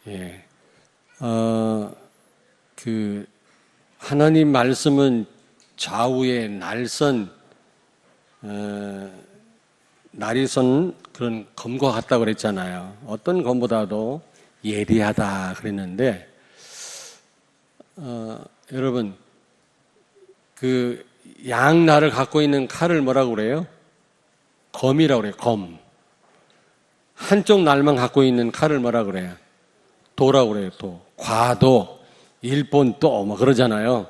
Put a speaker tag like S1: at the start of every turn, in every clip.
S1: 예. 하나님 말씀은 좌우의 날선, 날이 선 그런 검과 같다고 그랬잖아요. 어떤 검보다도 예리하다 그랬는데, 여러분, 그 양날을 갖고 있는 칼을 뭐라고 그래요? 검이라고 그래요, 검. 한쪽 날만 갖고 있는 칼을 뭐라고 그래요? 도라고 그래요, 도. 과도, 일본도, 뭐 그러잖아요.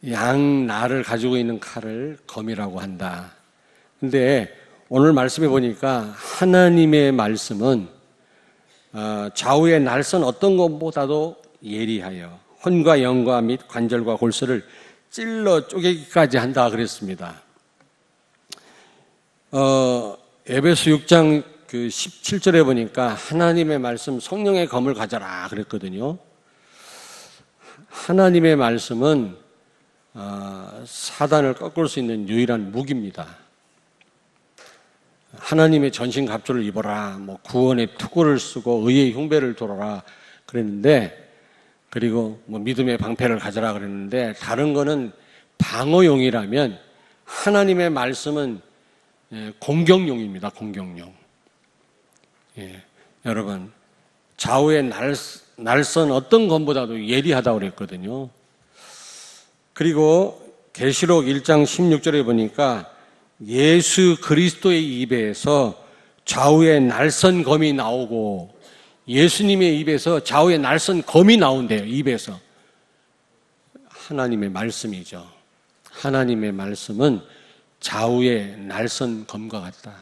S1: 양날을 가지고 있는 칼을 검이라고 한다. 근데 오늘 말씀해 보니까 하나님의 말씀은 좌우의 날선 어떤 것보다도 예리하여 혼과 영과 및 관절과 골수를 찔러 쪼개기까지 한다 그랬습니다. 에베소 6장 17절에 보니까 하나님의 말씀 성령의 검을 가져라 그랬거든요. 하나님의 말씀은 사단을 꺾을 수 있는 유일한 무기입니다. 하나님의 전신갑주를 입어라, 뭐 구원의 투구를 쓰고 의의 흉배를 돌아라 그랬는데, 그리고 뭐 믿음의 방패를 가져라 그랬는데, 다른 거는 방어용이라면 하나님의 말씀은 공격용입니다. 공격용. 예, 여러분, 좌우의 날선 어떤 검보다도 예리하다고 그랬거든요. 그리고 계시록 1장 16절에 보니까 예수 그리스도의 입에서 좌우의 날선 검이 나오고, 예수님의 입에서 좌우의 날선 검이 나온대요. 입에서. 하나님의 말씀이죠. 하나님의 말씀은 좌우의 날선 검과 같다.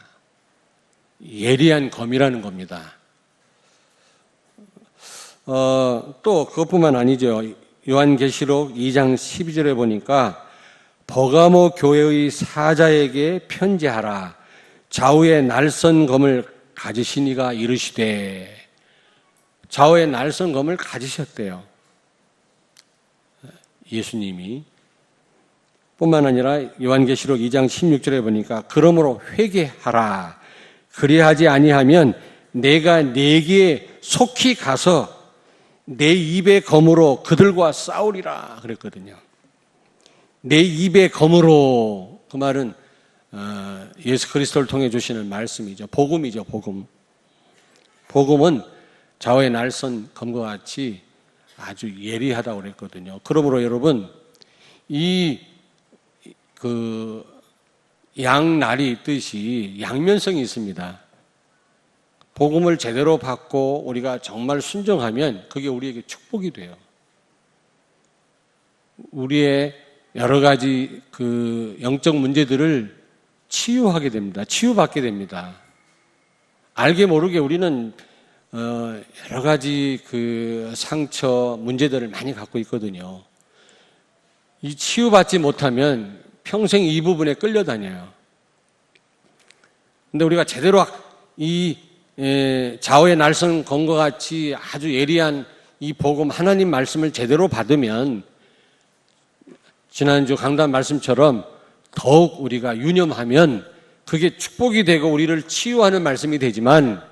S1: 예리한 검이라는 겁니다. 또 그것뿐만 아니죠. 요한계시록 2장 12절에 보니까 버가모 교회의 사자에게 편지하라. 좌우의 날선 검을 가지신 이가 이르시되, 좌우의 날선 검을 가지셨대요. 예수님이. 뿐만 아니라 요한계시록 2장 16절에 보니까 그러므로 회개하라. 그리하지 아니하면 내가 네게 속히 가서 내 입의 검으로 그들과 싸우리라 그랬거든요. 내 입의 검으로, 그 말은 예수 그리스도를 통해 주시는 말씀이죠. 복음이죠. 복음. 복음은 좌우의 날선 검과 같이 아주 예리하다고 그랬거든요. 그러므로 여러분, 양날이 있듯이 양면성이 있습니다. 복음을 제대로 받고 우리가 정말 순종하면 그게 우리에게 축복이 돼요. 우리의 여러 가지 영적 문제들을 치유하게 됩니다. 치유받게 됩니다. 알게 모르게 우리는 여러 가지 상처, 문제들을 많이 갖고 있거든요. 이 치유받지 못하면 평생 이 부분에 끌려다녀요. 근데 우리가 제대로 좌우의 날선 검과 같이 아주 예리한 이 복음, 하나님 말씀을 제대로 받으면, 지난주 강단 말씀처럼 더욱 우리가 유념하면 그게 축복이 되고 우리를 치유하는 말씀이 되지만,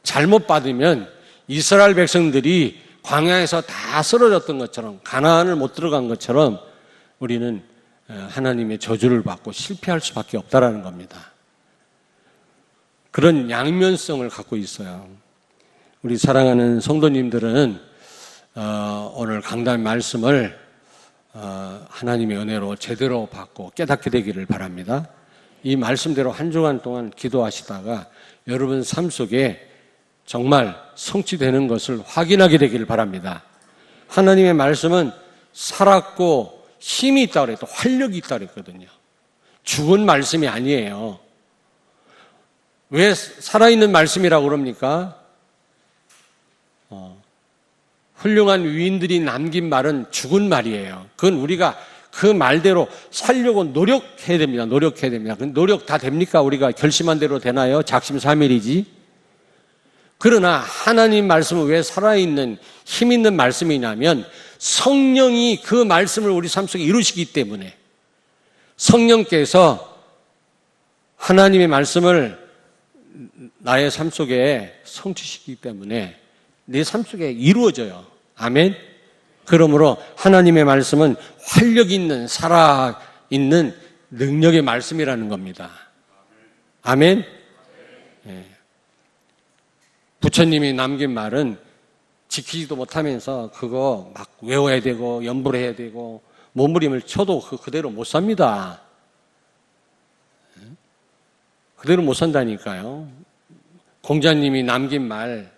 S1: 잘못 받으면 이스라엘 백성들이 광야에서 다 쓰러졌던 것처럼, 가나안을 못 들어간 것처럼 우리는 하나님의 저주를 받고 실패할 수밖에 없다라는 겁니다. 그런 양면성을 갖고 있어요. 우리 사랑하는 성도님들은 오늘 강단 말씀을 하나님의 은혜로 제대로 받고 깨닫게 되기를 바랍니다. 이 말씀대로 한 주간 동안 기도하시다가 여러분 삶 속에 정말 성취되는 것을 확인하게 되기를 바랍니다. 하나님의 말씀은 살았고 힘이 있다고 그랬고 활력이 있다고 그랬거든요. 죽은 말씀이 아니에요. 왜 살아있는 말씀이라고 그럽니까? 훌륭한 위인들이 남긴 말은 죽은 말이에요. 그건 우리가 그 말대로 살려고 노력해야 됩니다. 노력해야 됩니다. 노력 다 됩니까? 우리가 결심한 대로 되나요? 작심삼일이지. 그러나 하나님 말씀은 왜 살아있는 힘 있는 말씀이냐면 성령이 그 말씀을 우리 삶 속에 이루시기 때문에, 성령께서 하나님의 말씀을 나의 삶 속에 성취시키기 때문에 내 삶 속에 이루어져요. 아멘. 그러므로 하나님의 말씀은 활력 있는 살아있는 능력의 말씀이라는 겁니다. 아멘. 예. 부처님이 남긴 말은 지키지도 못하면서 그거 막 외워야 되고 연불 해야 되고 몸부림을 쳐도 그대로 못 삽니다. 그대로 못 산다니까요. 공자님이 남긴 말,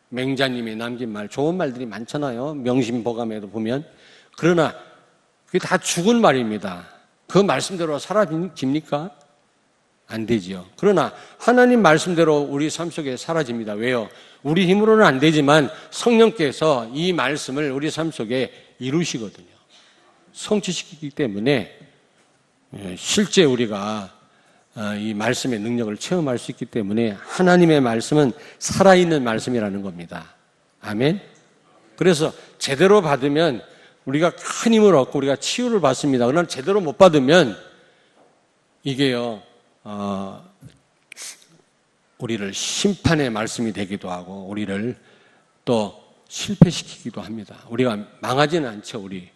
S1: 맹자님이 남긴 말, 좋은 말들이 많잖아요. 명심보감에도 보면. 그러나 그게 다 죽은 말입니다. 그 말씀대로 사라집니까? 안 되지요. 그러나 하나님 말씀대로 우리 삶 속에 사라집니다. 왜요? 우리 힘으로는 안 되지만 성령께서 이 말씀을 우리 삶 속에 이루시거든요. 성취시키기 때문에 실제 우리가 이 말씀의 능력을 체험할 수 있기 때문에 하나님의 말씀은 살아있는 말씀이라는 겁니다. 아멘. 그래서 제대로 받으면 우리가 큰 힘을 얻고 우리가 치유를 받습니다. 그러나 제대로 못 받으면 이게요, 우리를 심판의 말씀이 되기도 하고 우리를 또 실패시키기도 합니다. 우리가 망하지는 않죠. 우리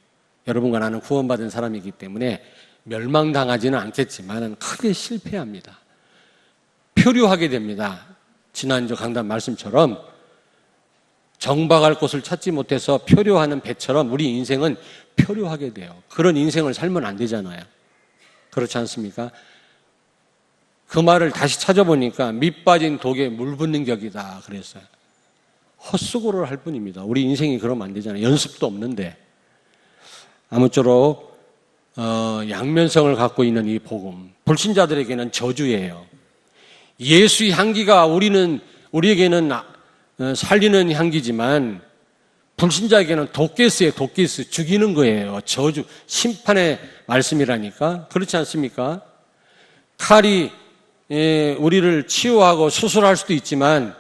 S1: 여러분과 나는 구원받은 사람이기 때문에 멸망당하지는 않겠지만 크게 실패합니다. 표류하게 됩니다. 지난주 강단 말씀처럼 정박할 곳을 찾지 못해서 표류하는 배처럼 우리 인생은 표류하게 돼요. 그런 인생을 살면 안 되잖아요. 그렇지 않습니까? 그 말을 다시 찾아보니까 밑 빠진 독에 물 붓는 격이다 그랬어요. 헛수고를 할 뿐입니다. 우리 인생이 그러면 안 되잖아요. 연습도 없는데. 아무쪼록 양면성을 갖고 있는 이 복음, 불신자들에게는 저주예요. 예수의 향기가 우리에게는 살리는 향기지만 불신자에게는 독가스예요. 독가스, 죽이는 거예요. 저주, 심판의 말씀이라니까. 그렇지 않습니까? 칼이 우리를 치유하고 수술할 수도 있지만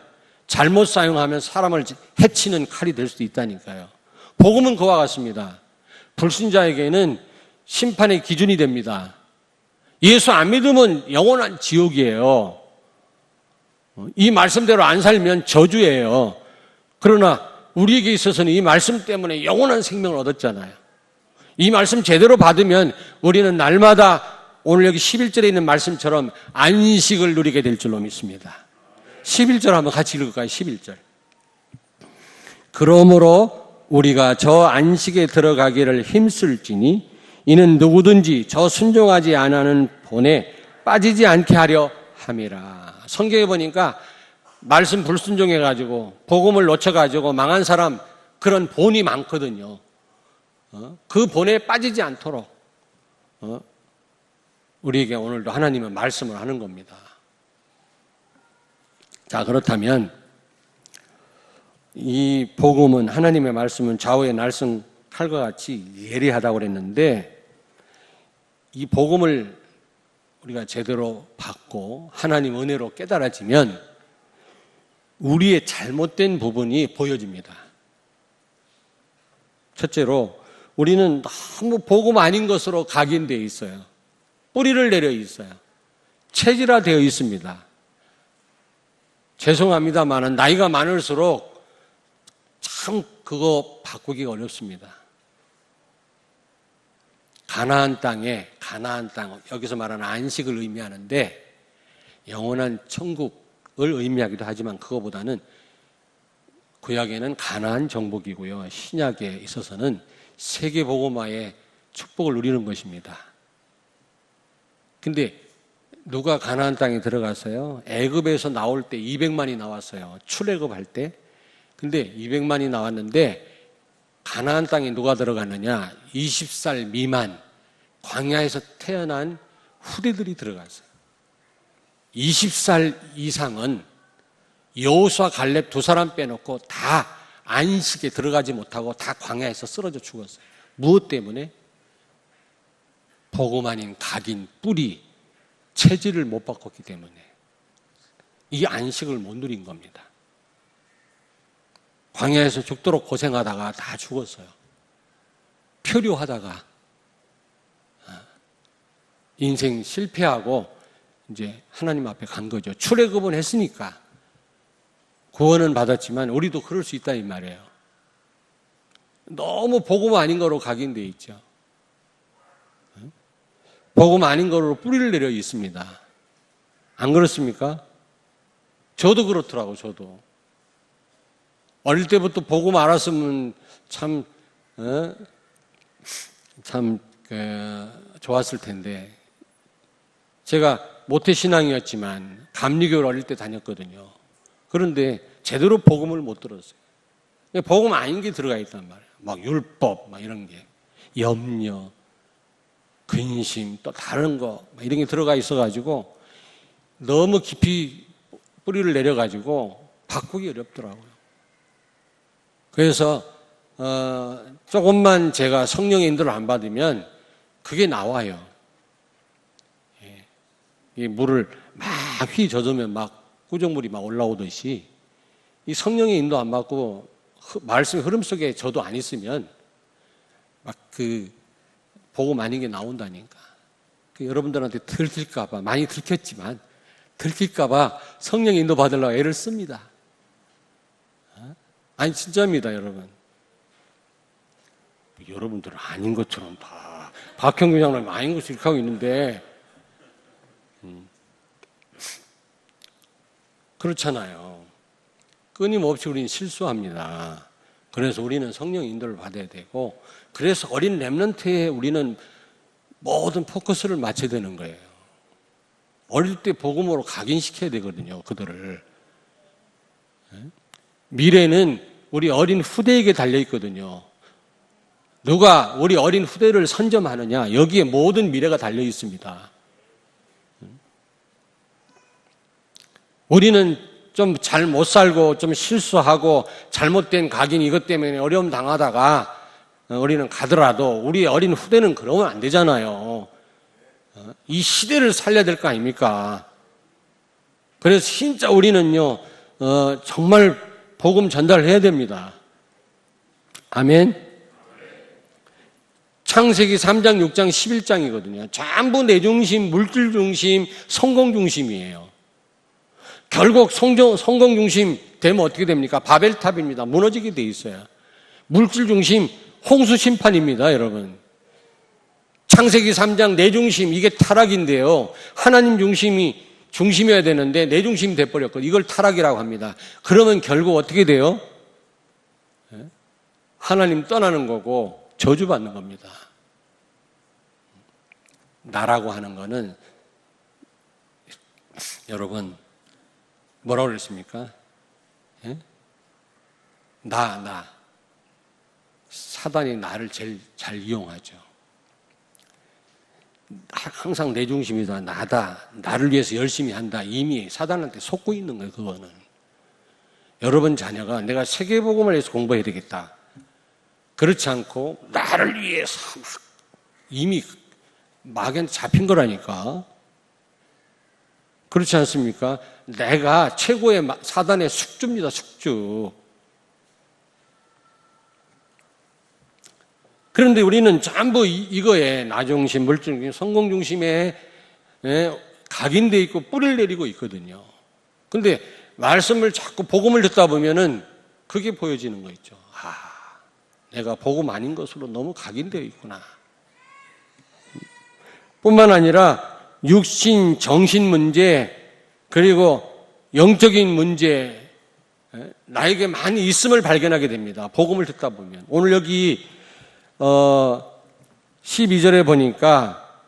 S1: 잘못 사용하면 사람을 해치는 칼이 될 수도 있다니까요. 복음은 그와 같습니다. 불신자에게는 심판의 기준이 됩니다. 예수 안 믿으면 영원한 지옥이에요. 이 말씀대로 안 살면 저주예요. 그러나 우리에게 있어서는 이 말씀 때문에 영원한 생명을 얻었잖아요. 이 말씀 제대로 받으면 우리는 날마다 오늘 여기 11절에 있는 말씀처럼 안식을 누리게 될 줄로 믿습니다. 11절 한번 같이 읽을까요? 11절. 그러므로 우리가 저 안식에 들어가기를 힘쓸지니 이는 누구든지 저 순종하지 않는 본에 빠지지 않게 하려 함이라. 성경에 보니까 말씀 불순종해가지고 복음을 놓쳐가지고 망한 사람 그런 본이 많거든요. 그 본에 빠지지 않도록 우리에게 오늘도 하나님은 말씀을 하는 겁니다. 자, 그렇다면 이 복음은 하나님의 말씀은 좌우의 날쌘 칼과 같이 예리하다고 그랬는데 이 복음을 우리가 제대로 받고 하나님 은혜로 깨달아지면 우리의 잘못된 부분이 보여집니다. 첫째로 우리는 너무 복음 아닌 것으로 각인되어 있어요. 뿌리를 내려 있어요. 체질화되어 있습니다. 죄송합니다만 나이가 많을수록 참 그거 바꾸기가 어렵습니다. 가나안 땅, 여기서 말하는 안식을 의미하는데 영원한 천국을 의미하기도 하지만 그거보다는 구약에는 가나안 정복이고요. 신약에 있어서는 세계복음화의 축복을 누리는 것입니다. 근데 누가 가나안 땅에 들어갔어요? 애굽에서 나올 때 200만이 나왔어요. 출애굽할 때. 근데 200만이 나왔는데 가나안 땅에 누가 들어갔느냐? 20살 미만 광야에서 태어난 후대들이 들어갔어요. 20살 이상은 여호수아 갈렙 두 사람 빼놓고 다 안식에 들어가지 못하고 다 광야에서 쓰러져 죽었어요. 무엇 때문에? 복음 아닌 각인, 뿌리, 체질을 못 바꿨기 때문에 이 안식을 못 누린 겁니다. 광야에서 죽도록 고생하다가 다 죽었어요. 표류하다가 인생 실패하고 이제 하나님 앞에 간 거죠. 출애굽은 했으니까 구원은 받았지만 우리도 그럴 수 있다 이 말이에요. 너무 복음 아닌 거로 각인되어 있죠. 복음 아닌 거로 뿌리를 내려 있습니다. 안 그렇습니까? 저도 그렇더라고, 저도. 어릴 때부터 복음 알았으면 참 좋았을 텐데. 제가 모태신앙이었지만 감리교를 어릴 때 다녔거든요. 그런데 제대로 복음을 못 들었어요. 복음 아닌 게 들어가 있단 말이에요. 막 율법, 막 이런 게. 염려, 근심, 또 다른 거, 이런 게 들어가 있어가지고 너무 깊이 뿌리를 내려가지고 바꾸기 어렵더라고요. 그래서, 조금만 제가 성령의 인도를 안 받으면 그게 나와요. 이 물을 막 휘저으면 막 구정물이 막 올라오듯이 이 성령의 인도 안 받고 말씀의 흐름 속에 저도 안 있으면 막 그 복음 아닌 게 나온다니까. 여러분들한테 들킬까봐 많이 들켰지만 들킬까봐 성령의 인도 받으려고 애를 씁니다. 아니 진짜입니다, 여러분. 여러분들은 아닌 것처럼 다 박형균 장로님 아닌 것처럼 이렇게 하고 있는데 그렇잖아요. 끊임없이 우리는 실수합니다. 그래서 우리는 성령 인도를 받아야 되고 그래서 어린 렘넌트에 우리는 모든 포커스를 맞춰야 되는 거예요. 어릴 때 복음으로 각인시켜야 되거든요, 그들을. 미래는 우리 어린 후대에게 달려있거든요. 누가 우리 어린 후대를 선점하느냐, 여기에 모든 미래가 달려있습니다. 우리는 좀 잘 못 살고 좀 실수하고 잘못된 각인 이것 때문에 어려움 당하다가 우리는 가더라도 우리 어린 후대는 그러면 안 되잖아요. 이 시대를 살려야 될 거 아닙니까? 그래서 진짜 우리는요, 정말 복음 전달해야 됩니다. 아멘. 창세기 3장, 6장, 11장이거든요. 전부 내 중심, 물질 중심, 성공 중심이에요. 결국 성공 중심 되면 어떻게 됩니까? 바벨탑입니다. 무너지게 돼 있어요. 물질 중심, 홍수 심판입니다, 여러분. 창세기 3장 내 중심, 이게 타락인데요. 하나님 중심이어야 되는데 내 중심이 돼버렸거든요. 이걸 타락이라고 합니다. 그러면 결국 어떻게 돼요? 하나님 떠나는 거고 저주받는 겁니다. 나라고 하는 거는 여러분 뭐라고 그랬습니까? 나. 사단이 나를 제일 잘 이용하죠. 항상 내 중심이다. 나다. 나를 위해서 열심히 한다. 이미 사단한테 속고 있는 거예요, 그거는. 여러분 자녀가 내가 세계복음을 위해서 공부해야 되겠다. 그렇지 않고 나를 위해서 이미 막연히 잡힌 거라니까. 그렇지 않습니까? 내가 최고의 사단의 숙주입니다, 숙주. 그런데 우리는 전부 이거에 나중심, 물중심, 성공중심에 각인되어 있고 뿌리를 내리고 있거든요. 그런데 말씀을 자꾸 복음을 듣다 보면은 그게 보여지는 거 있죠. 내가 복음 아닌 것으로 너무 각인되어 있구나. 뿐만 아니라 육신, 정신 문제, 그리고 영적인 문제, 나에게 많이 있음을 발견하게 됩니다. 복음을 듣다 보면. 오늘 여기 12절에 보니까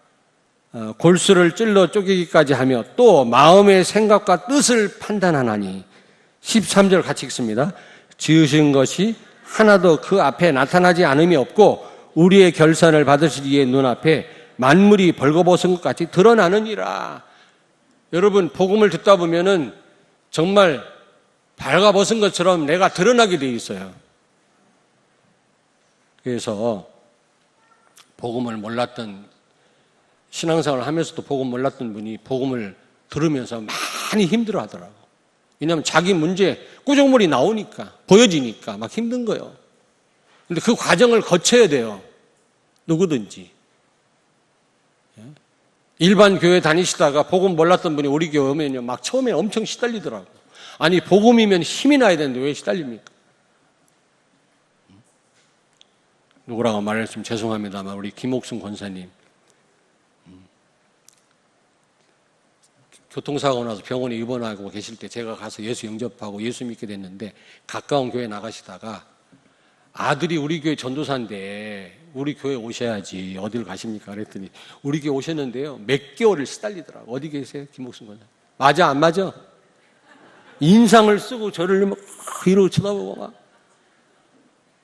S1: 골수를 찔러 쪼개기까지 하며 또 마음의 생각과 뜻을 판단하나니 13절 같이 읽습니다. 지으신 것이 하나도 그 앞에 나타나지 않음이 없고 우리의 결산을 받으실 이의 눈앞에 만물이 벌거벗은 것 같이 드러나느니라. 여러분 복음을 듣다 보면은 정말 발가벗은 것처럼 내가 드러나게 돼 있어요. 그래서 복음을 몰랐던 신앙생활을 하면서도 복음 몰랐던 분이 복음을 들으면서 많이 힘들어 하더라고. 왜냐하면 자기 문제 꾸정물이 나오니까 보여지니까 막 힘든 거예요. 근데 그 과정을 거쳐야 돼요. 누구든지. 일반 교회 다니시다가 복음 몰랐던 분이 우리 교회 오면요 막 처음에 엄청 시달리더라고. 아니 복음이면 힘이 나야 되는데 왜 시달립니까? 누구라고 말했으면 죄송합니다만 우리 김옥순 권사님 교통사고 나서 병원에 입원하고 계실 때 제가 가서 예수 영접하고 예수 믿게 됐는데 가까운 교회 나가시다가 아들이 우리 교회 전도사인데 우리 교회 오셔야지 어딜 가십니까? 그랬더니 우리 교회 오셨는데요 몇 개월을 시달리더라고. 어디 계세요? 김옥순 권사님. 맞아 안 맞아? 인상을 쓰고 저를 막 이러고 쳐다보고 막.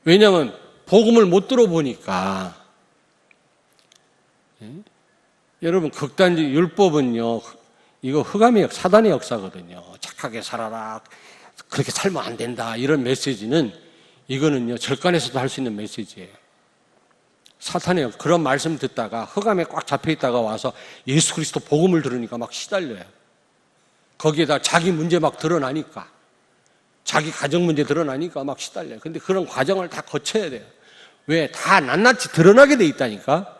S1: 왜냐하면 복음을 못 들어보니까. 예? 여러분 극단적 율법은요 이거 흑암의 사단의 역사거든요. 착하게 살아라 그렇게 살면 안 된다 이런 메시지는 이거는요 절간에서도 할 수 있는 메시지예요. 사탄의 그런 말씀 듣다가 흑암에 꽉 잡혀 있다가 와서 예수 그리스도 복음을 들으니까 막 시달려요. 거기에다 자기 문제 막 드러나니까 자기 가정 문제 드러나니까 막 시달려요. 근데 그런 과정을 다 거쳐야 돼요. 왜? 다 낱낱이 드러나게 돼 있다니까.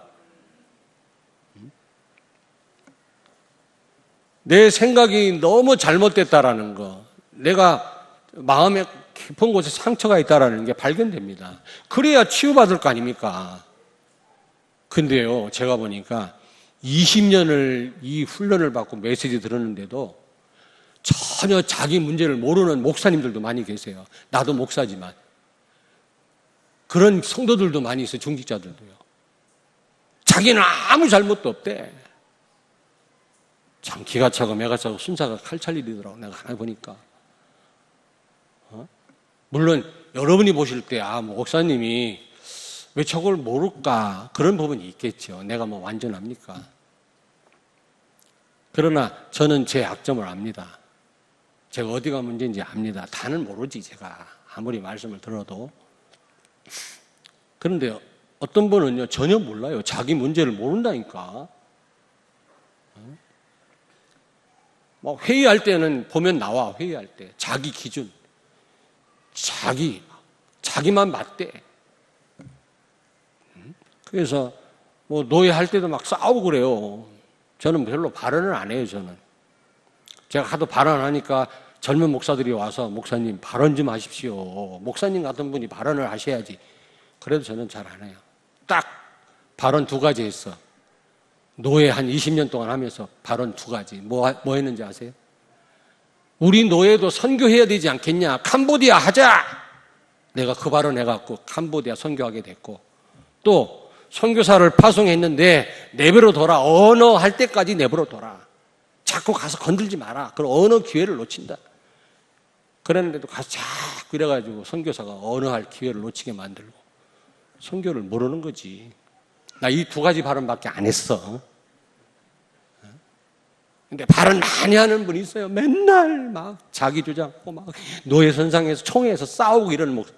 S1: 내 생각이 너무 잘못됐다라는 거, 내가 마음에 깊은 곳에 상처가 있다라는 게 발견됩니다. 그래야 치유받을 거 아닙니까? 근데요, 제가 보니까 20년을 이 훈련을 받고 메시지 들었는데도 전혀 자기 문제를 모르는 목사님들도 많이 계세요. 나도 목사지만. 그런 성도들도 많이 있어요, 중직자들도요. 자기는 아무 잘못도 없대. 참 기가 차고 매가 차고 순사가 칼찰 일이더라고 내가 하나 보니까. 물론 여러분이 보실 때 목사님이 왜 저걸 모를까 그런 부분이 있겠죠. 내가 뭐 완전합니까? 그러나 저는 제 약점을 압니다. 제가 어디가 문제인지 압니다. 다는 모르지 제가 아무리 말씀을 들어도. 그런데 어떤 분은요 전혀 몰라요. 자기 문제를 모른다니까. 뭐 회의할 때는 보면 나와. 회의할 때 자기 기준 자기만 맞대. 그래서 뭐 노예할 때도 막 싸우고 그래요. 저는 별로 발언을 안 해요. 저는 제가 하도 발언하니까 젊은 목사들이 와서 목사님 발언 좀 하십시오. 목사님 같은 분이 발언을 하셔야지. 그래도 저는 잘 안 해요. 딱 발언 2가지 했어. 노예 한 20년 동안 하면서 발언 2가지. 뭐 했는지 아세요? 우리 노예도 선교해야 되지 않겠냐. 캄보디아 하자. 내가 그 발언 해갖고 캄보디아 선교하게 됐고, 또 선교사를 파송했는데 내버려 둬라. 언어 할 때까지 내버려 둬라. 자꾸 가서 건들지 마라. 그럼 언어 기회를 놓친다. 그랬는데도 가서 자꾸 이래가지고 선교사가 언어 할 기회를 놓치게 만들고 선교를 모르는 거지. 나 이 2가지 발언밖에 안 했어. 근데 발언 많이 하는 분이 있어요. 맨날 막 자기 주장하고 막 노예선상에서 총회에서 싸우고 이러는 목사.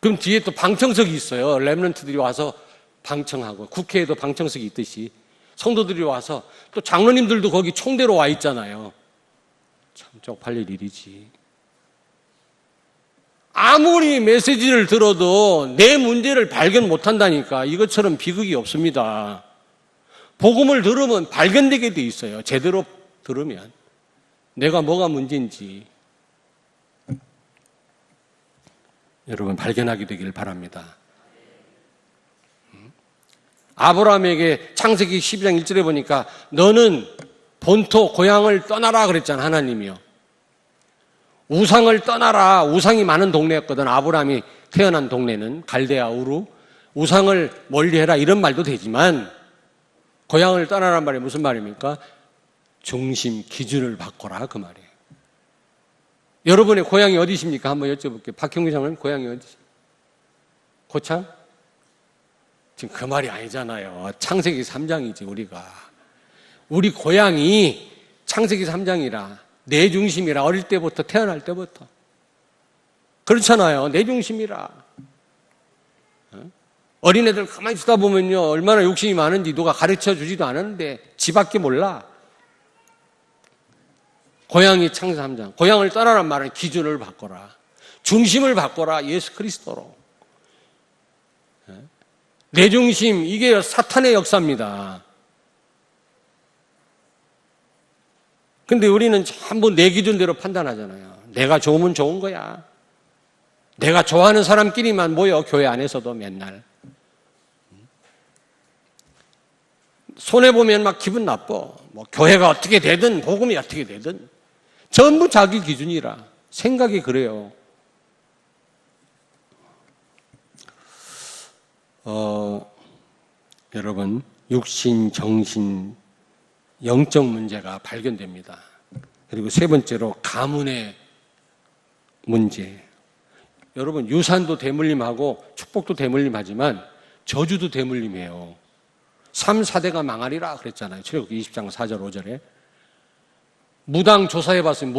S1: 그럼 뒤에 또 방청석이 있어요. 랩런트들이 와서 방청하고, 국회에도 방청석이 있듯이 성도들이 와서 또 장로님들도 거기 총대로 와 있잖아요. 참 쪽팔릴 일이지. 아무리 메시지를 들어도 내 문제를 발견 못한다니까. 이것처럼 비극이 없습니다. 복음을 들으면 발견되게 돼 있어요. 제대로 들으면 내가 뭐가 문제인지 여러분 발견하게 되길 바랍니다. 아브라함에게 창세기 12장 1절에 보니까 너는 본토 고향을 떠나라 그랬잖아. 하나님이요. 우상을 떠나라. 우상이 많은 동네였거든. 아브라함이 태어난 동네는 갈대아 우루. 우상을 멀리해라 이런 말도 되지만 고향을 떠나란 말이 무슨 말입니까? 중심 기준을 바꿔라 그 말이에요. 여러분의 고향이 어디십니까? 한번 여쭤볼게요. 박형규 장로님 고향이 어디십니까? 고창? 지금 그 말이 아니잖아요. 창세기 3장이지 우리가. 우리 고향이 창세기 3장이라 내 중심이라. 어릴 때부터 태어날 때부터 그렇잖아요. 내 중심이라. 어린애들 가만히 있다 보면요 얼마나 욕심이 많은지 누가 가르쳐 주지도 않았는데 지밖에 몰라. 고향이 창세기 3장. 고향을 떠나란 말은 기준을 바꿔라. 중심을 바꿔라. 예수 그리스도로. 내 중심, 이게 사탄의 역사입니다. 근데 우리는 전부 내 기준대로 판단하잖아요. 내가 좋으면 좋은 거야. 내가 좋아하는 사람끼리만 모여, 교회 안에서도 맨날. 손해보면 막 기분 나빠. 뭐 교회가 어떻게 되든 복음이 어떻게 되든 전부 자기 기준이라 생각이 그래요. 여러분, 육신, 정신, 영적 문제가 발견됩니다. 그리고 세 번째로 가문의 문제. 여러분, 유산도 대물림하고 축복도 대물림하지만 저주도 대물림해요. 3, 4대가 망하리라 그랬잖아요. 출애굽기 20장 4절 5절에. 무당 조사해봤어요.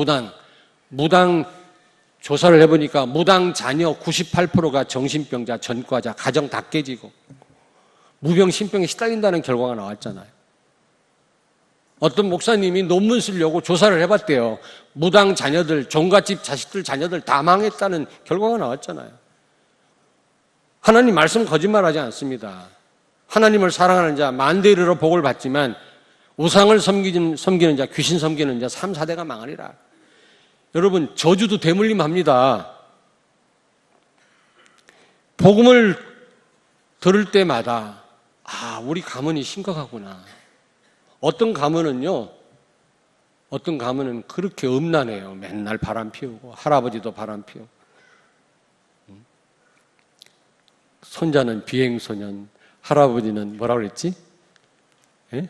S1: 무당 조사를 해보니까 무당 자녀 98%가 정신병자, 전과자, 가정 다 깨지고 무병, 신병에 시달린다는 결과가 나왔잖아요. 어떤 목사님이 논문 쓰려고 조사를 해봤대요. 무당 자녀들, 종갓집 자식들 자녀들 다 망했다는 결과가 나왔잖아요. 하나님 말씀 거짓말하지 않습니다. 하나님을 사랑하는 자 만대 이르러 복을 받지만 우상을 섬기는 자, 귀신 섬기는 자 3, 4대가 망하리라. 여러분, 저주도 대물림합니다. 복음을 들을 때마다 우리 가문이 심각하구나. 어떤 가문은 그렇게 음란해요. 맨날 바람 피우고 할아버지도 바람 피우고 손자는 비행소년, 할아버지는 뭐라고 그랬지? 예?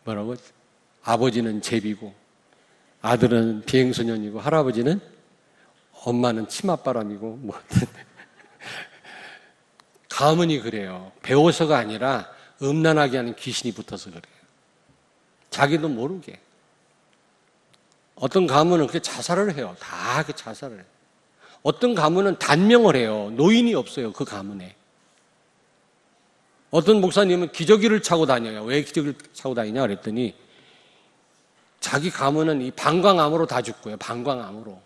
S1: 뭐라고? 아버지는 제비고 아들은 비행소년이고 할아버지는 엄마는 치맛바람이고 뭐 가문이 그래요. 배워서가 아니라 음란하게 하는 귀신이 붙어서 그래요. 자기도 모르게. 어떤 가문은 그렇게 자살을 해요. 다 그렇게 자살을 해요. 어떤 가문은 단명을 해요. 노인이 없어요. 그 가문에. 어떤 목사님은 기저귀를 차고 다녀요. 왜 기저귀를 차고 다니냐 그랬더니 자기 가문은 이 방광암으로 다 죽고요. 방광암으로.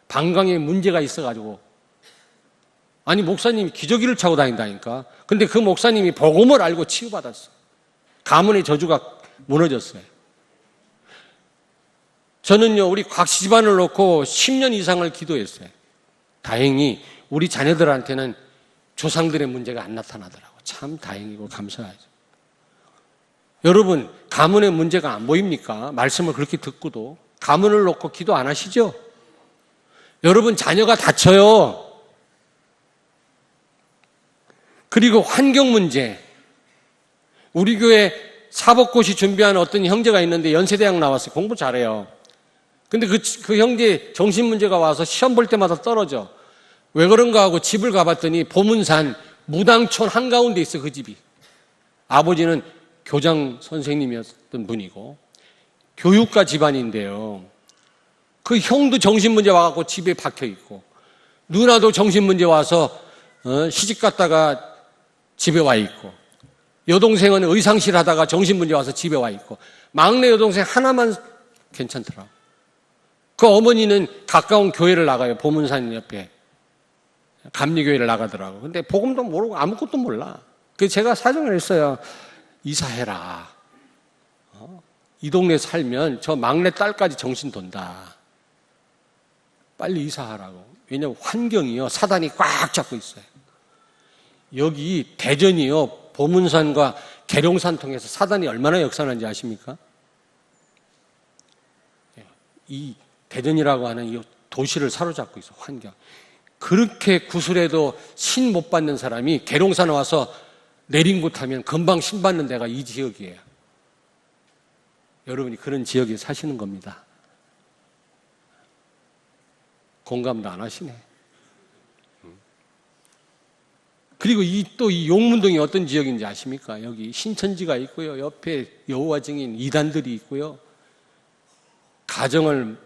S1: 방광에 문제가 있어가지고. 아니, 목사님이 기저귀를 차고 다닌다니까. 근데 그 목사님이 복음을 알고 치유받았어요. 가문의 저주가 무너졌어요. 저는요, 우리 곽씨 집안을 놓고 10년 이상을 기도했어요. 다행히 우리 자녀들한테는 조상들의 문제가 안 나타나더라고요. 참 다행이고 감사하죠. 여러분, 가문의 문제가 안 보입니까? 말씀을 그렇게 듣고도. 가문을 놓고 기도 안 하시죠? 여러분, 자녀가 다쳐요. 그리고 환경 문제. 우리 교회 사법고시 준비하는 어떤 형제가 있는데 연세대학 나왔어요. 공부 잘해요. 근데 그 형제 정신 문제가 와서 시험 볼 때마다 떨어져. 왜 그런가 하고 집을 가봤더니 보문산 무당촌 한가운데 있어, 그 집이. 아버지는 교장 선생님이었던 분이고 교육가 집안인데요. 그 형도 정신 문제 와갖고 집에 박혀 있고 누나도 정신 문제 와서 시집 갔다가 집에 와 있고 여동생은 의상실 하다가 정신 문제 와서 집에 와 있고 막내 여동생 하나만 괜찮더라고. 그 어머니는 가까운 교회를 나가요. 보문산 옆에 감리교회를 나가더라고. 근데 복음도 모르고 아무것도 몰라. 그래서 제가 사정을 했어요. 이사해라. 이 동네 살면 저 막내 딸까지 정신 돈다. 빨리 이사하라고. 왜냐하면 환경이요, 사단이 꽉 잡고 있어요. 여기 대전이요, 보문산과 계룡산 통해서 사단이 얼마나 역사하는지 아십니까? 이 대전이라고 하는 이 도시를 사로잡고 있어, 환경. 그렇게 구슬해도 신 못 받는 사람이 계룡산 와서 내린구 타면 금방 신 받는 데가 이 지역이에요. 여러분이 그런 지역에 사시는 겁니다. 공감도 안 하시네. 그리고 또 이 용문동이 어떤 지역인지 아십니까? 여기 신천지가 있고요. 옆에 여호와 증인 이단들이 있고요. 가정을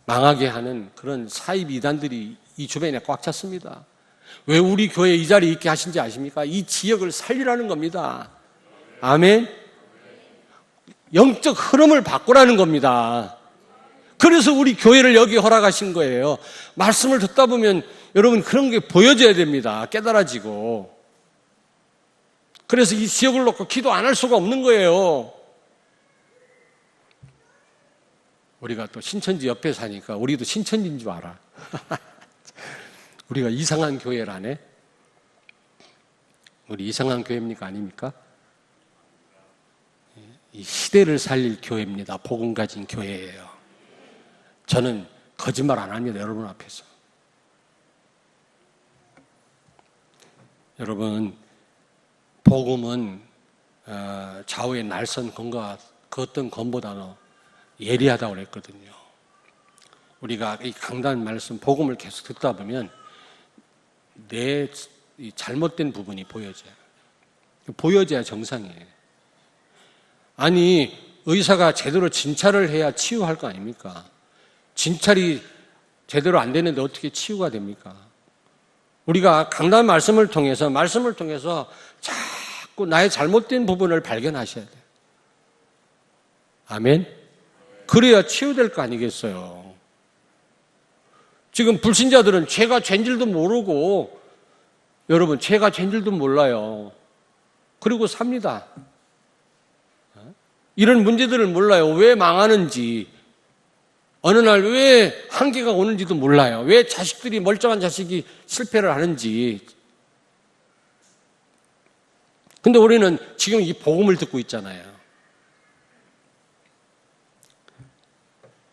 S1: 망하게 하는 그런 사입 이단들이 이 주변에 꽉 찼습니다. 왜 우리 교회에 이 자리에 있게 하신지 아십니까? 이 지역을 살리라는 겁니다. 아멘? 영적 흐름을 바꾸라는 겁니다. 그래서 우리 교회를 여기 허락하신 거예요. 말씀을 듣다 보면 여러분 그런 게 보여져야 됩니다. 깨달아지고. 그래서 이 지역을 놓고 기도 안 할 수가 없는 거예요. 우리가 또 신천지 옆에 사니까 우리도 신천지인 줄 알아. 우리가 이상한 교회라네. 우리 이상한 교회입니까? 아닙니까? 이 시대를 살릴 교회입니다. 복음 가진 교회예요. 저는 거짓말 안 합니다. 여러분 앞에서. 여러분, 복음은 좌우의 날선 검과 그 어떤 검보다는 예리하다고 그랬거든요. 우리가 이 강단 말씀, 복음을 계속 듣다 보면 내 잘못된 부분이 보여져요. 보여져야 정상이에요. 아니, 의사가 제대로 진찰을 해야 치유할 거 아닙니까? 진찰이 제대로 안 되는데 어떻게 치유가 됩니까? 우리가 강단 말씀을 통해서 자꾸 나의 잘못된 부분을 발견하셔야 돼요. 아멘? 그래야 치유될 거 아니겠어요. 지금 불신자들은 죄가 죄인 줄도 모르고, 여러분, 죄가 죄인 줄도 몰라요. 그리고 삽니다. 이런 문제들을 몰라요. 왜 망하는지, 어느 날 왜 한계가 오는지도 몰라요. 왜 자식들이, 멀쩡한 자식이 실패를 하는지. 근데 우리는 지금 이 복음을 듣고 있잖아요.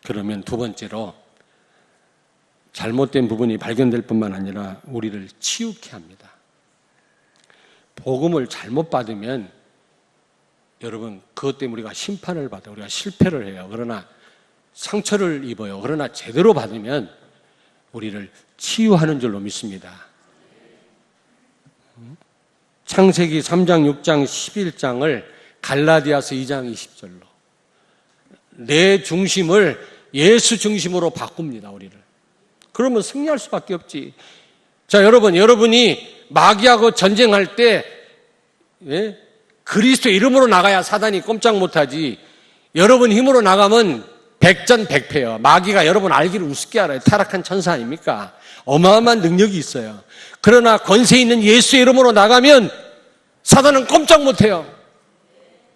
S1: 그러면 두 번째로, 잘못된 부분이 발견될 뿐만 아니라 우리를 치유케 합니다. 복음을 잘못 받으면 여러분, 그것 때문에 우리가 심판을 받아요. 우리가 실패를 해요. 그러나 상처를 입어요. 그러나 제대로 받으면 우리를 치유하는 줄로 믿습니다. 창세기 3장, 6장, 11장을 갈라디아서 2장 20절로 내 중심을 예수 중심으로 바꿉니다. 우리를. 그러면 승리할 수밖에 없지. 자, 여러분이 마귀하고 전쟁할 때 그리스도의 이름으로 나가야 사단이 꼼짝 못하지. 여러분 힘으로 나가면 백전백패요. 마귀가 여러분 알기를 우습게 알아요. 타락한 천사 아닙니까? 어마어마한 능력이 있어요. 그러나 권세 있는 예수의 이름으로 나가면 사단은 꼼짝 못해요.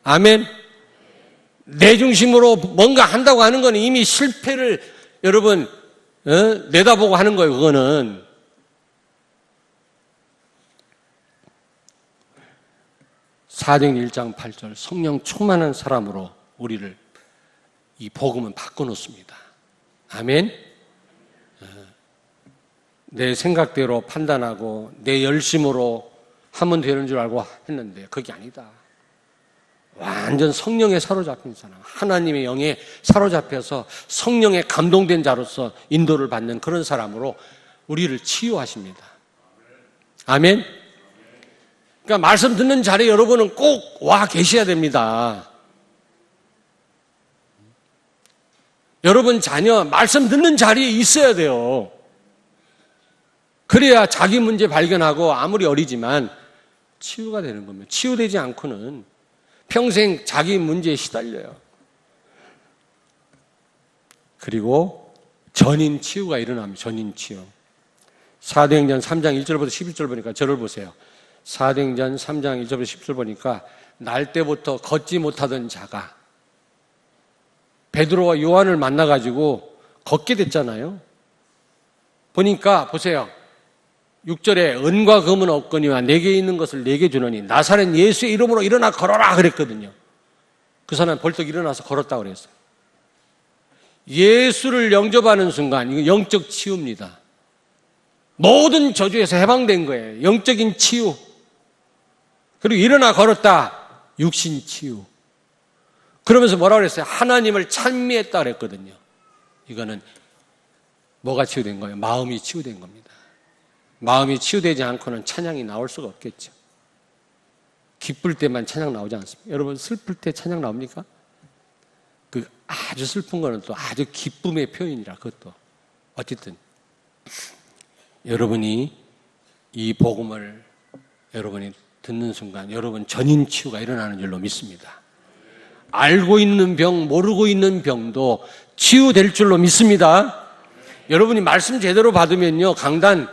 S1: 아멘. 내 중심으로 뭔가 한다고 하는 건 이미 실패를 여러분 내다보고 하는 거예요. 그거는. 사도행전 1장 8절 성령 충만한 사람으로 우리를 이 복음은 바꿔놓습니다. 아멘. 내 생각대로 판단하고 내 열심으로 하면 되는 줄 알고 했는데 그게 아니다. 완전 성령에 사로잡힌 사람, 하나님의 영에 사로잡혀서 성령에 감동된 자로서 인도를 받는 그런 사람으로 우리를 치유하십니다. 아멘. 그러니까 말씀 듣는 자리에 여러분은 꼭 와 계셔야 됩니다. 여러분 자녀 말씀 듣는 자리에 있어야 돼요. 그래야 자기 문제 발견하고 아무리 어리지만 치유가 되는 겁니다. 치유되지 않고는 평생 자기 문제에 시달려요. 그리고 전인 치유가 일어납니다. 전인 치유. 사도행전 3장 1절부터 11절 보니까 저를 보세요. 사도행전 3장 1절부터 10절 보니까 날 때부터 걷지 못하던 자가 베드로와 요한을 만나가지고 걷게 됐잖아요. 보니까 보세요. 6절에 은과 금은 없거니와 내게 있는 것을 내게 주노니 나사렛 예수의 이름으로 일어나 걸어라 그랬거든요. 그 사람은 벌떡 일어나서 걸었다고 그랬어요. 예수를 영접하는 순간 이거 영적 치유입니다. 모든 저주에서 해방된 거예요. 영적인 치유. 그리고 일어나 걸었다. 육신 치유. 그러면서 뭐라고 그랬어요? 하나님을 찬미했다 그랬거든요. 이거는 뭐가 치유된 거예요? 마음이 치유된 겁니다. 마음이 치유되지 않고는 찬양이 나올 수가 없겠죠. 기쁠 때만 찬양 나오지 않습니까? 여러분 슬플 때 찬양 나옵니까? 그 아주 슬픈 거는 또 아주 기쁨의 표현이라 그것도. 어쨌든 여러분이 이 복음을 여러분이 듣는 순간 여러분 전인 치유가 일어나는 줄로 믿습니다. 알고 있는 병, 모르고 있는 병도 치유될 줄로 믿습니다. 여러분이 말씀 제대로 받으면요, 강단,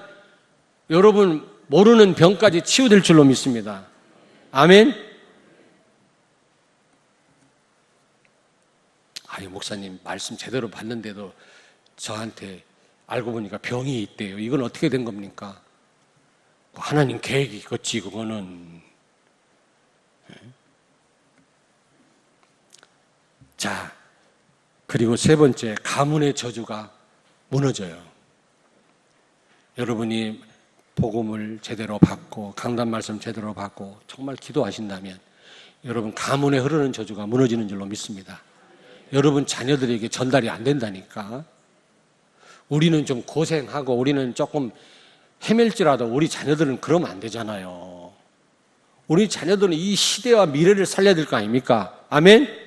S1: 여러분 모르는 병까지 치유될 줄로 믿습니다. 아멘? 아니 목사님 말씀 제대로 받는데도 저한테 알고 보니까 병이 있대요. 이건 어떻게 된 겁니까? 하나님 계획이 있겠지 그거는. 자, 그리고 세 번째, 가문의 저주가 무너져요. 여러분이 복음을 제대로 받고 강단 말씀 제대로 받고 정말 기도하신다면 여러분 가문에 흐르는 저주가 무너지는 줄로 믿습니다. 여러분 자녀들에게 전달이 안 된다니까. 우리는 좀 고생하고 우리는 조금 헤맬지라도 우리 자녀들은 그러면 안 되잖아요. 우리 자녀들은 이 시대와 미래를 살려야 될 거 아닙니까? 아멘?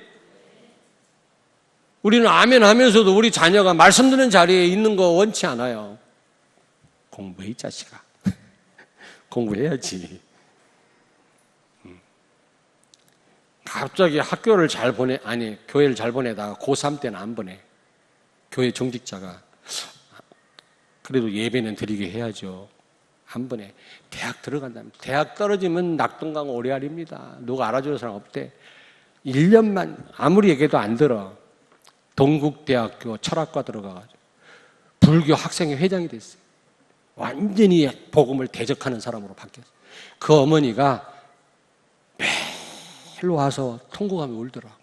S1: 우리는 아멘 하면서도 우리 자녀가 말씀 듣는 자리에 있는 거 원치 않아요. 공부해 이 자식아. 공부해야지. 갑자기 학교를 잘 교회를 잘 보내다가 고3 때는 안 보내. 교회 종직자가. 그래도 예배는 드리게 해야죠. 한 번에 대학 들어간다면 대학 떨어지면 낙동강 오리알입니다. 누가 알아주는 사람 없대. 1년만 아무리 얘기해도 안 들어. 동국대학교 철학과 들어가가지고 불교 학생회 회장이 됐어요. 완전히 복음을 대적하는 사람으로 바뀌었어요. 그 어머니가 매일 와서 통곡하며 울더라.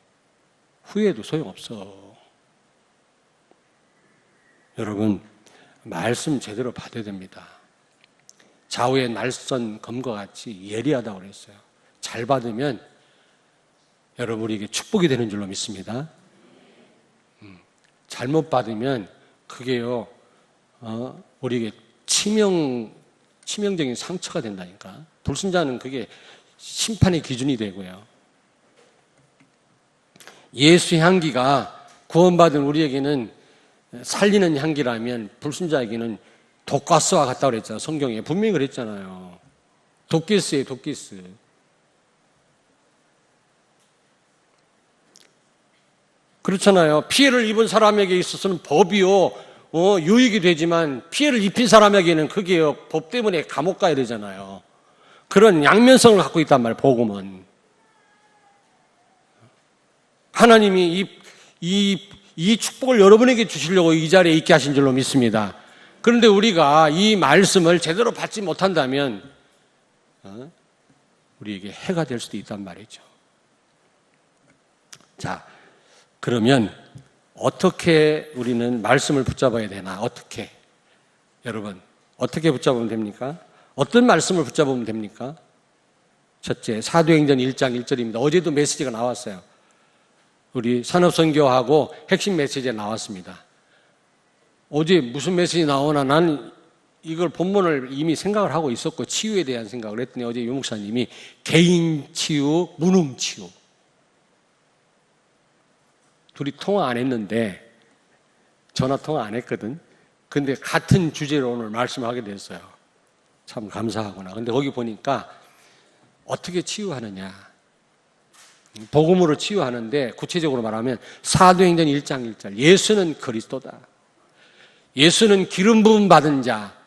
S1: 후회해도 소용없어. 여러분 말씀 제대로 받아야 됩니다. 좌우의 날선 검과 같이 예리하다고 그랬어요. 잘 받으면 여러분에게 축복이 되는 줄로 믿습니다. 잘못 받으면 그게요, 우리에게 치명적인 상처가 된다니까. 불순자는 그게 심판의 기준이 되고요. 예수 향기가 구원받은 우리에게는 살리는 향기라면 불순자에게는 독가스와 같다고 그랬잖아요. 성경에 분명히 그랬잖아요. 독기스예요, 독기스. 그렇잖아요. 피해를 입은 사람에게 있어서는 법이요, 유익이 되지만 피해를 입힌 사람에게는 그게요, 법 때문에 감옥 가야 되잖아요. 그런 양면성을 갖고 있단 말이에요, 복음은. 하나님이 이 축복을 여러분에게 주시려고 이 자리에 있게 하신 줄로 믿습니다. 그런데 우리가 이 말씀을 제대로 받지 못한다면 우리에게 해가 될 수도 있단 말이죠. 자, 그러면 어떻게 우리는 말씀을 붙잡아야 되나? 어떻게? 여러분, 어떻게 붙잡으면 됩니까? 어떤 말씀을 붙잡으면 됩니까? 첫째, 사도행전 1장 1절입니다. 어제도 메시지가 나왔어요. 우리 산업선교하고 핵심 메시지에 나왔습니다. 어제 무슨 메시지 나오나 나는 이걸 본문을 이미 생각을 하고 있었고 치유에 대한 생각을 했더니 어제 유 목사님이 개인 치유, 무능 치유. 둘이 통화 안 했는데 전화 통화 안 했거든. 근데 같은 주제로 오늘 말씀하게 됐어요. 참 감사하구나. 근데 거기 보니까 어떻게 치유하느냐. 복음으로 치유하는데 구체적으로 말하면 사도행전 1장 1절 예수는 그리스도다. 예수는 기름 부음 받은 자.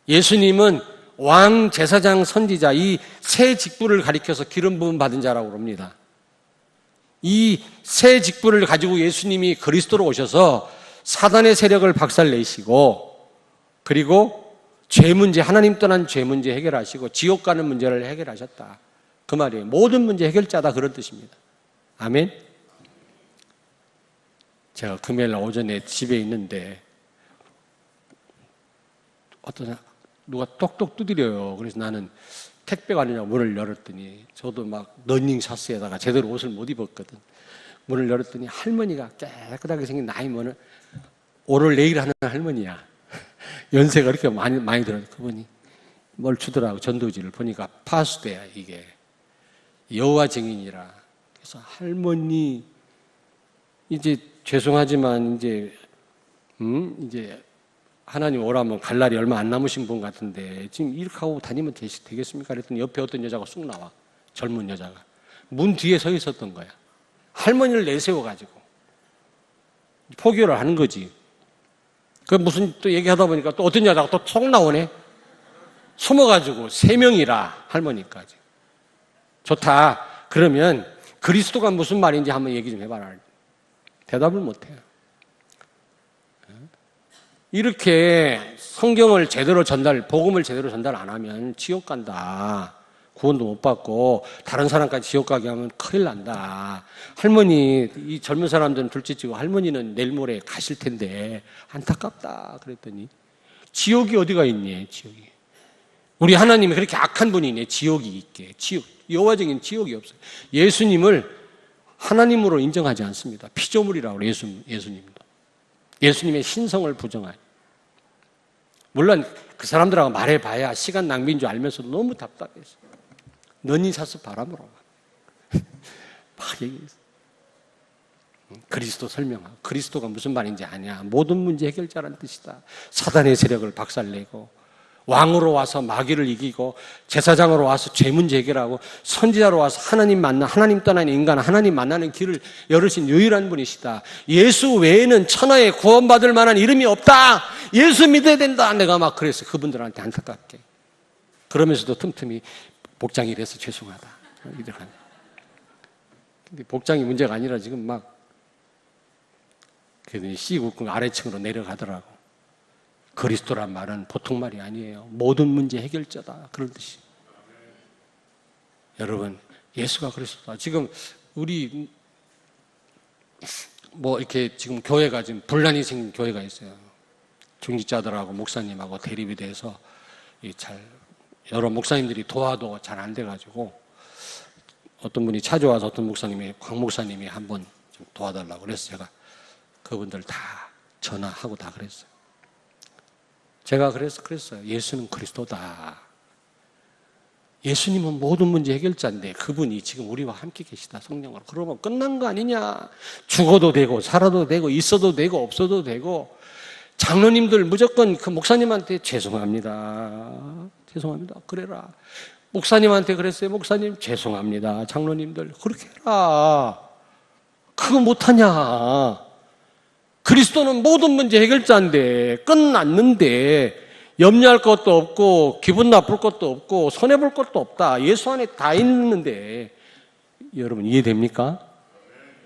S1: 예수님은 왕, 제사장, 선지자 이 세 직분을 가리켜서 기름 부음 받은 자라고 합니다. 이 세 직분을 가지고 예수님이 그리스도로 오셔서 사단의 세력을 박살내시고 그리고 죄 문제, 하나님 떠난 죄 문제 해결하시고 지옥 가는 문제를 해결하셨다. 그 말이에요. 모든 문제 해결자다 그런 뜻입니다. 아멘. 제가 금요일 오전에 집에 있는데 누가 똑똑 두드려요. 그래서 나는 택배가 아니냐고 문을 열었더니 저도 막 러닝샷스에다가 제대로 옷을 못 입었거든. 문을 열었더니 할머니가 깨끗하게 생긴 나이 많은 오늘 내일 하는 할머니야. 연세가 그렇게 많이 들어요. 그분이 뭘 주더라고. 전도지를 보니까 파수대야 이게. 여호와 증인이라. 그래서 할머니 이제 죄송하지만 이제 하나님 오라면 갈 날이 얼마 안 남으신 분 같은데 지금 이렇게 하고 다니면 되겠습니까? 그랬더니 옆에 어떤 여자가 쑥 나와. 젊은 여자가. 문 뒤에 서 있었던 거야. 할머니를 내세워가지고 포기를 하는 거지. 그 무슨 또 얘기하다 보니까 또 어떤 여자가 또 속 나오네. 숨어가지고 3명이라 할머니까지. 좋다. 그러면 그리스도가 무슨 말인지 한번 얘기 좀 해봐라. 대답을 못해요. 이렇게 성경을 제대로 복음을 제대로 전달 안 하면 지옥 간다. 구원도 못 받고 다른 사람까지 지옥 가게 하면 큰일 난다. 할머니, 이 젊은 사람들은 둘째치고 할머니는 내일 모레 가실 텐데 안타깝다. 그랬더니 지옥이 어디가 있니? 지옥이. 우리 하나님이 그렇게 악한 분이네. 지옥이 있게. 지옥. 여호와적인 지옥이 없어요. 예수님을 하나님으로 인정하지 않습니다. 피조물이라고 그래요. 예수님도. 예수님의 신성을 부정하니. 물론 그 사람들하고 말해봐야 시간 낭비인 줄 알면서도 너무 답답해서 너니 사서 바람으로 막 얘기했어. 그리스도 설명하고 그리스도가 무슨 말인지 아냐. 모든 문제 해결자라는 뜻이다. 사단의 세력을 박살내고 왕으로 와서 마귀를 이기고 제사장으로 와서 죄 문제 해결하고 선지자로 와서 하나님 떠난 인간 하나님 만나는 길을 열으신 유일한 분이시다. 예수 외에는 천하에 구원받을 만한 이름이 없다. 예수 믿어야 된다. 내가 막 그랬어요. 그분들한테 안타깝게. 그러면서도 틈틈이 복장이 이래서 죄송하다. 근데 복장이 문제가 아니라 지금 막 그러더니 C국군 아래층으로 내려가더라고. 그리스도란 말은 보통 말이 아니에요. 모든 문제 해결자다. 그런 뜻이. 여러분, 예수가 그리스도다. 지금 우리 이렇게 지금 교회가 지금 분란이 생긴 교회가 있어요. 중직자들하고 목사님하고 대립이 돼서 여러 목사님들이 도와도 잘 안 돼가지고 어떤 분이 찾아와서 어떤 목사님이 광 목사님이 한번 좀 도와달라고 그래서 제가 그분들 다 전화하고 다 그랬어요. 제가 그랬어요. 예수는 그리스도다. 예수님은 모든 문제 해결자인데 그분이 지금 우리와 함께 계시다. 성령으로. 그러면 끝난 거 아니냐. 죽어도 되고 살아도 되고 있어도 되고 없어도 되고. 장로님들 무조건 그 목사님한테 죄송합니다. 그래라. 목사님한테 그랬어요. 목사님 죄송합니다. 장로님들 그렇게 해라. 그거 못하냐. 그리스도는 모든 문제 해결자인데 끝났는데 염려할 것도 없고 기분 나쁠 것도 없고 손해볼 것도 없다. 예수 안에 다 있는데 여러분 이해됩니까?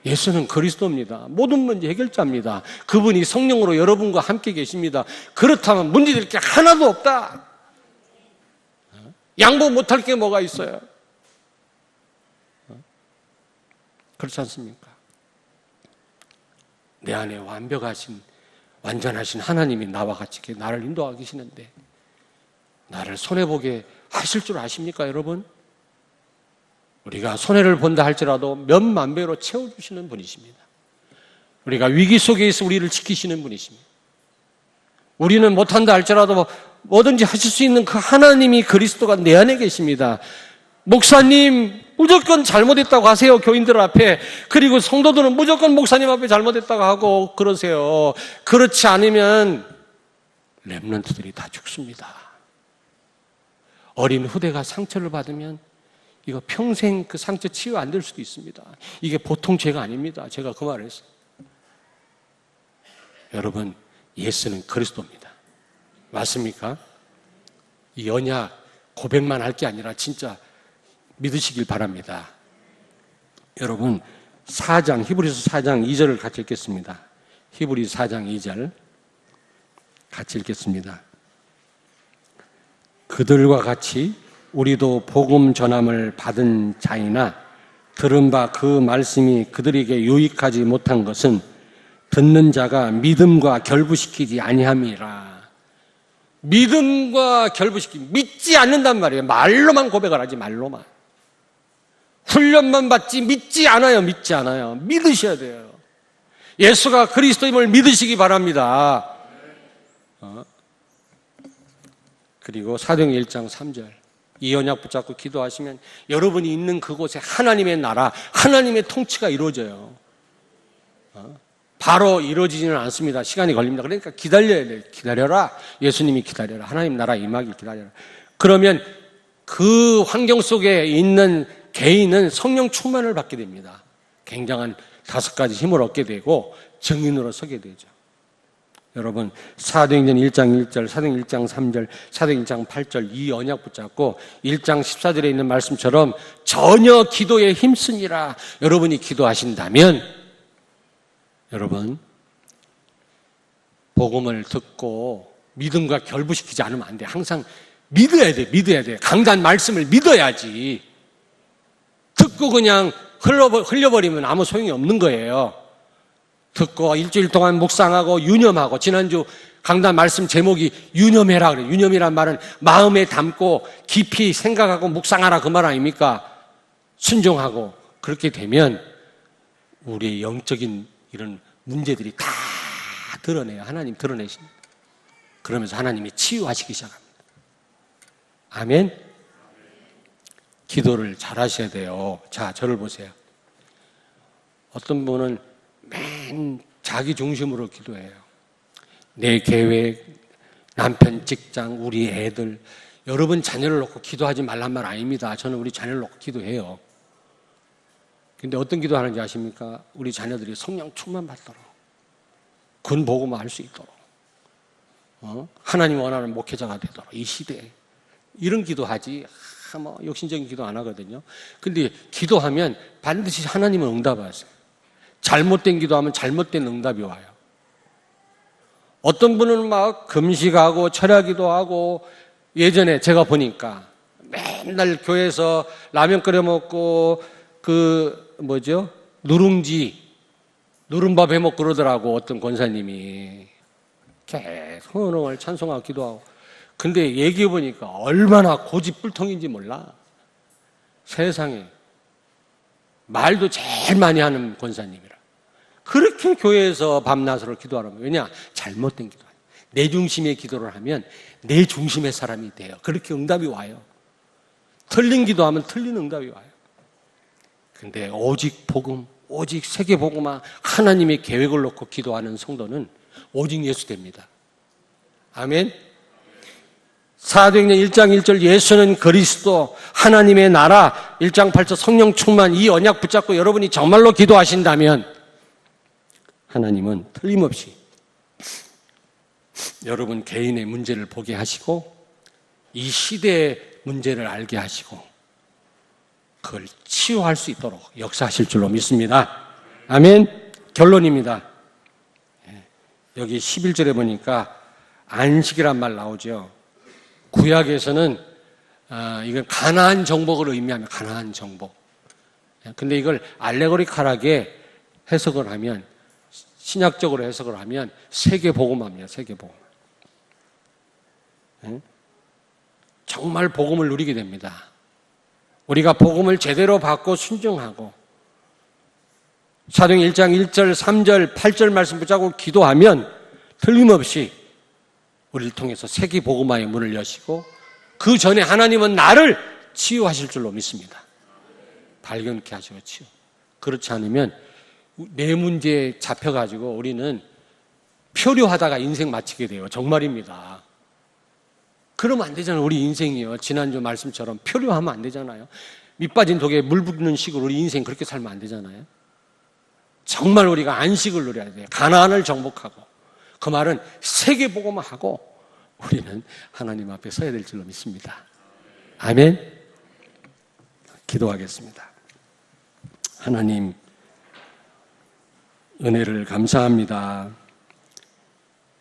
S1: 예수는 그리스도입니다. 모든 문제 해결자입니다. 그분이 성령으로 여러분과 함께 계십니다. 그렇다면 문제될 게 하나도 없다. 양보 못할 게 뭐가 있어요? 그렇지 않습니까? 내 안에 완전하신 하나님이 나와 같이 나를 인도하고 계시는데 나를 손해보게 하실 줄 아십니까, 여러분? 우리가 손해를 본다 할지라도 몇만 배로 채워주시는 분이십니다. 우리가 위기 속에 있어 우리를 지키시는 분이십니다. 우리는 못한다 할지라도 뭐든지 하실 수 있는 그 하나님이 그리스도가 내 안에 계십니다. 목사님 무조건 잘못했다고 하세요. 교인들 앞에. 그리고 성도들은 무조건 목사님 앞에 잘못했다고 하고 그러세요. 그렇지 않으면 렘넌트들이 다 죽습니다. 어린 후대가 상처를 받으면 이거 평생 그 상처 치유 안 될 수도 있습니다. 이게 보통 죄가 아닙니다. 제가 그 말을 했어요. 여러분, 예수는 그리스도입니다. 맞습니까? 이 언약 고백만 할 게 아니라 진짜 믿으시길 바랍니다. 여러분, 히브리서 4장 2절을 같이 읽겠습니다. 히브리 4장 2절 같이 읽겠습니다. 그들과 같이 우리도 복음 전함을 받은 자이나 들은 바 그 말씀이 그들에게 유익하지 못한 것은 듣는 자가 믿음과 결부시키지 아니함이라. 믿음과 믿지 않는단 말이에요. 말로만 고백을 하지, 말로만. 훈련만 받지 믿지 않아요. 믿으셔야 돼요. 예수가 그리스도임을 믿으시기 바랍니다. 그리고 사도행전 1장 3절 이 언약 붙잡고 기도하시면 여러분이 있는 그곳에 하나님의 나라, 하나님의 통치가 이루어져요. 바로 이루어지지는 않습니다. 시간이 걸립니다. 그러니까 기다려야 돼요. 기다려라. 예수님이 기다려라. 하나님 나라 임하길 기다려라. 그러면 그 환경 속에 있는 개인은 성령 충만을 받게 됩니다. 굉장한 5가지 힘을 얻게 되고 증인으로 서게 되죠. 여러분, 사도행전 1장 1절, 사도행전 1장 3절, 사도행전 1장 8절 이 언약 붙잡고 1장 14절에 있는 말씀처럼 전혀 기도에 힘쓰니라. 여러분이 기도하신다면 여러분, 복음을 듣고 믿음과 결부시키지 않으면 안 돼. 항상 믿어야 돼. 믿어야 돼. 강단 말씀을 믿어야지. 듣고 그냥 흘려버리면 아무 소용이 없는 거예요. 듣고 일주일 동안 묵상하고 유념하고, 지난주 강단 말씀 제목이 유념해라 그래요. 유념이란 말은 마음에 담고 깊이 생각하고 묵상하라 그 말 아닙니까? 순종하고. 그렇게 되면 우리의 영적인 이런 문제들이 다 드러내요. 하나님 드러내십니다. 그러면서 하나님이 치유하시기 시작합니다. 아멘. 기도를 잘 하셔야 돼요. 자, 저를 보세요. 어떤 분은 맨 자기 중심으로 기도해요. 내 계획, 남편, 직장, 우리 애들. 여러분 자녀를 놓고 기도하지 말란 말 아닙니다. 저는 우리 자녀를 놓고 기도해요. 근데 어떤 기도하는지 아십니까? 우리 자녀들이 성령 충만 받도록, 군 복음화 할 수 있도록, 하나님 원하는 목회자가 되도록, 이 시대에. 이런 기도하지, 뭐 욕심적인 기도 안 하거든요. 근데 기도하면 반드시 하나님은 응답하세요. 잘못된 기도하면 잘못된 응답이 와요. 어떤 분은 막 금식하고 철야기도 하고, 예전에 제가 보니까 맨날 교회에서 라면 끓여 먹고 누룽밥 해 먹고 그러더라고. 어떤 권사님이 계속 헌흥을 찬송하고 기도하고. 근데 얘기해 보니까 얼마나 고집불통인지 몰라. 세상에 말도 제일 많이 하는 권사님이라. 그렇게 교회에서 밤낮으로 기도하라면. 왜냐? 잘못된 기도. 내 중심의 기도를 하면 내 중심의 사람이 돼요. 그렇게 응답이 와요. 틀린 기도하면 틀린 응답이 와요. 근데 오직 복음, 오직 세계 복음화, 하나님의 계획을 놓고 기도하는 성도는 오직 예수 됩니다. 아멘. 사도행전 1장 1절 예수는 그리스도, 하나님의 나라, 1장 8절 성령 충만, 이 언약 붙잡고 여러분이 정말로 기도하신다면 하나님은 틀림없이 여러분 개인의 문제를 보게 하시고 이 시대의 문제를 알게 하시고 그걸 치유할 수 있도록 역사하실 줄로 믿습니다. 아멘. 결론입니다. 여기 11절에 보니까 안식이란 말 나오죠. 구약에서는 이건 가나안 정복을 의미하며 가나안 정복. 근데 이걸 알레고리컬하게 해석을 하면, 신약적으로 해석을 하면 세계 복음화입니다. 세계 복음. 정말 복음을 누리게 됩니다. 우리가 복음을 제대로 받고 순종하고 사도행 1장 1절, 3절, 8절 말씀 붙잡고 기도하면 틀림없이 우리를 통해서 세계 복음화의 문을 여시고 그 전에 하나님은 나를 치유하실 줄로 믿습니다. 발견케 하시고 치유. 그렇지 않으면 내 문제에 잡혀가지고 우리는 표류하다가 인생 마치게 돼요. 정말입니다. 그러면 안 되잖아요. 우리 인생이요. 지난주 말씀처럼 표류하면 안 되잖아요. 밑빠진 독에 물 붓는 식으로 우리 인생 그렇게 살면 안 되잖아요. 정말 우리가 안식을 누려야 돼요. 가나안을 정복하고. 그 말은 세계 복음화하고 우리는 하나님 앞에 서야 될 줄로 믿습니다. 아멘. 기도하겠습니다. 하나님, 은혜를 감사합니다.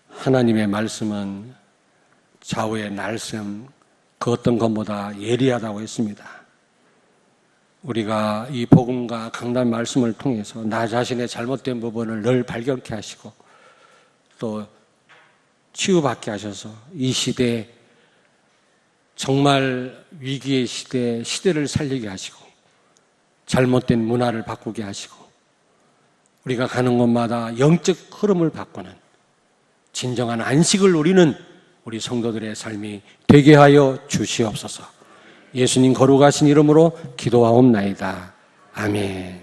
S1: 하나님의 말씀은 좌우의 날쌘 그 어떤 것보다 예리하다고 했습니다. 우리가 이 복음과 강단 말씀을 통해서 나 자신의 잘못된 부분을 늘 발견케 하시고 또 치유받게 하셔서 이 시대, 정말 위기의 시대를 살리게 하시고 잘못된 문화를 바꾸게 하시고 우리가 가는 곳마다 영적 흐름을 바꾸는 진정한 안식을 누리는 우리 성도들의 삶이 되게 하여 주시옵소서. 예수님 거룩하신 이름으로 기도하옵나이다. 아멘.